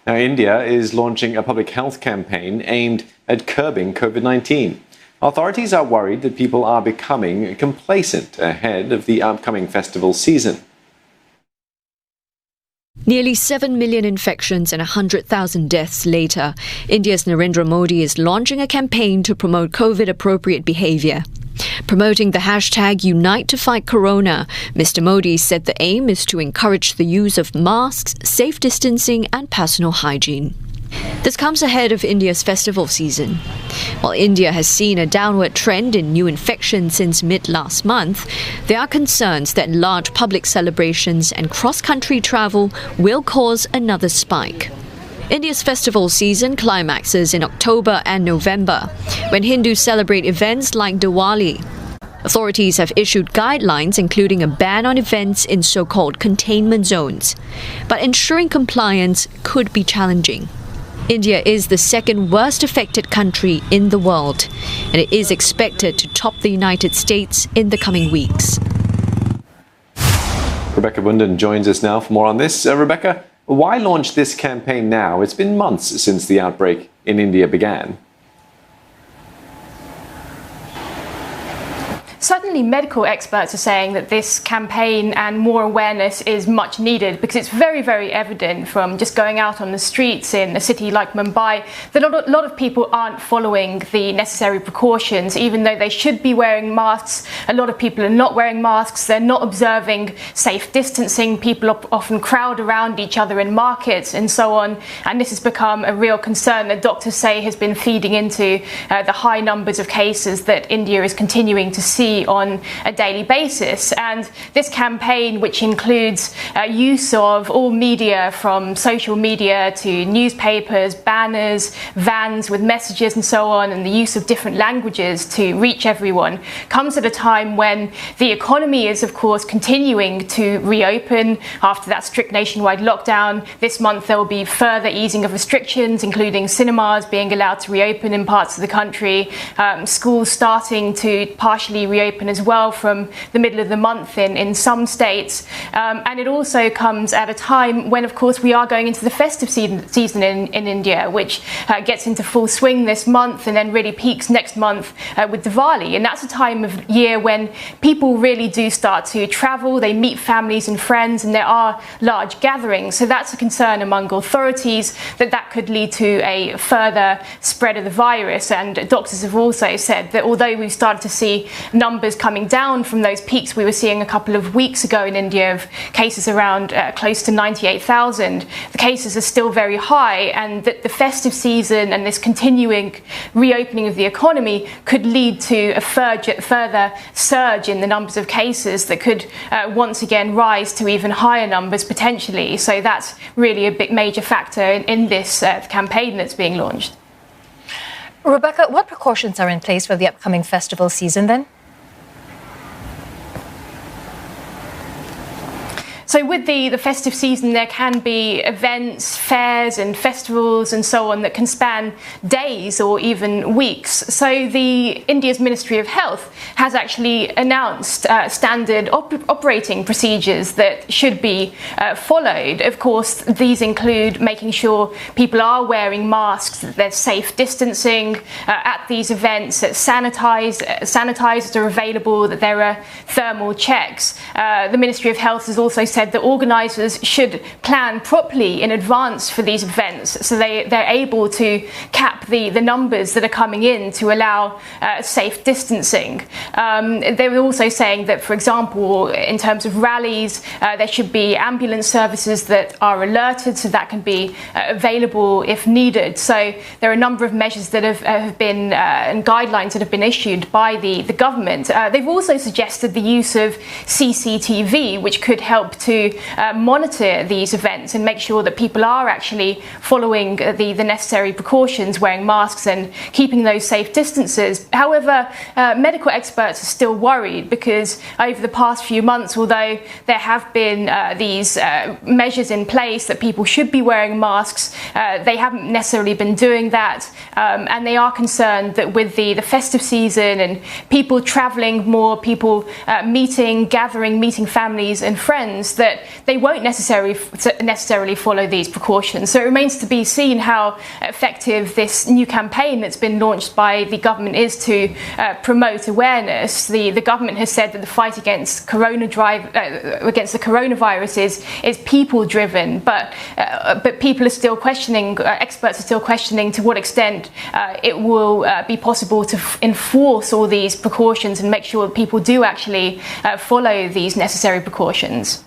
Now, India is launching a public health campaign aimed at curbing COVID-19. Authorities are worried that people are becoming complacent ahead of the upcoming festival season. Nearly 7 million infections and 100,000 deaths later, India's Narendra Modi is launching a campaign to promote COVID-appropriate behaviour. Promoting the hashtag Unite to Fight Corona, Mr. Modi said the aim is to encourage the use of masks, safe distancing and personal hygiene. This comes ahead of India's festival season. While India has seen a downward trend in new infections since mid-last month, there are concerns that large public celebrations and cross-country travel will cause another spike. India's festival season climaxes in October and November, when Hindus celebrate events like Diwali. Authorities have issued guidelines including a ban on events in so-called containment zones. But ensuring compliance could be challenging. India is the second worst affected country in the world, and it is expected to top the United States in the coming weeks. Rebecca Bundan joins us now for more on this. Rebecca, why launch this campaign now? It's been months since the outbreak in India began. Certainly medical experts are saying that this campaign and more awareness is much needed, because it's very, very evident from just going out on the streets in a city like Mumbai that a lot of people aren't following the necessary precautions. Even though they should be wearing masks, a lot of people are not wearing masks. They're not observing safe distancing. People often crowd around each other in markets and so on. And this has become a real concern that doctors say has been feeding into the high numbers of cases that India is continuing to see on a daily basis. And this campaign, which includes use of all media, from social media to newspapers, banners, vans with messages and so on, and the use of different languages to reach everyone, comes at a time when the economy is, of course, continuing to reopen after that strict nationwide lockdown. This month there will be further easing of restrictions, including cinemas being allowed to reopen in parts of the country, schools starting to partially reopen as well from the middle of the month in some states. And it also comes at a time when, of course, we are going into the festive season in India, which gets into full swing this month and then really peaks next month with Diwali. And that's a time of year when people really do start to travel, they meet families and friends, and there are large gatherings. So that's a concern among authorities that could lead to a further spread of the virus. And doctors have also said that although we've started to see numbers coming down from those peaks we were seeing a couple of weeks ago in India of cases around close to 98,000, the cases are still very high, and that the festive season and this continuing reopening of the economy could lead to a further surge in the numbers of cases that could once again rise to even higher numbers potentially. So that's really a big major factor in this campaign that's being launched. Rebecca, what precautions are in place for the upcoming festival season then? So with the festive season, there can be events, fairs and festivals and so on that can span days or even weeks. So the India's Ministry of Health has actually announced standard operating procedures that should be followed. Of course, these include making sure people are wearing masks, that there's safe distancing at these events, that sanitizers are available, that there are thermal checks. The Ministry of Health has also said that organisers should plan properly in advance for these events, so they're able to cap the numbers that are coming in to allow safe distancing. They were also saying that, for example, in terms of rallies, there should be ambulance services that are alerted, so that can be available if needed. So there are a number of measures that have been and guidelines that have been issued by the government. They've also suggested the use of CCTV, which could help to monitor these events and make sure that people are actually following the necessary precautions, wearing masks and keeping those safe distances. However, medical experts are still worried because over the past few months, although there have been these measures in place that people should be wearing masks, they haven't necessarily been doing that, and they are concerned that with the festive season and people travelling more, people meeting families and friends, that they won't necessarily follow these precautions. So it remains to be seen how effective this new campaign that's been launched by the government is to promote awareness. The government has said that the fight against the coronavirus is people-driven, but people are still questioning. Experts are still questioning to what extent it will be possible to enforce all these precautions and make sure that people do actually follow these necessary precautions.